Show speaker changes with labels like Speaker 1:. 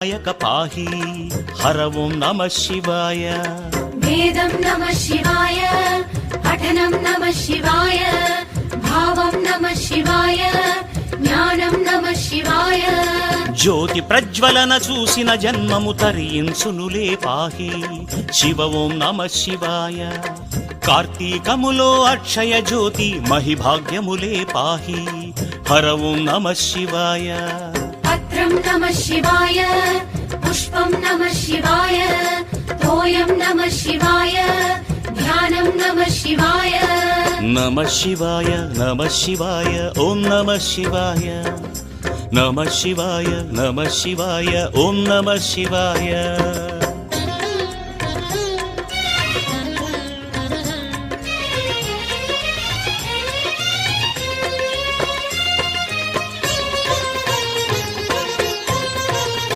Speaker 1: पाहि हर ओं नमः शिवाय।
Speaker 2: वेदं नमः शिवाय, पठनं नमः शिवाय, भावं नमः शिवाय, ज्ञानं नमः शिवाय।
Speaker 1: ज्योति प्रज्वलन चूसिन जन्ममु तरियिंचुनुले पाहि शिव ओं नमः शिवाय। कार्तीकमुलो अक्षय ज्योति महिभाग्यमुले पाहि हर ओं नमः शिवाय।
Speaker 2: पत्रं नमः शिवाय, पुष्पं नमः शिवाय, तोयं नमः शिवाय, ध्यानं नमः शिवाय।
Speaker 1: नमः शिवाय नमः शिवाय ओं नमः शिवाय। नमः शिवाय नमः शिवाय ओं नमः शिवाय।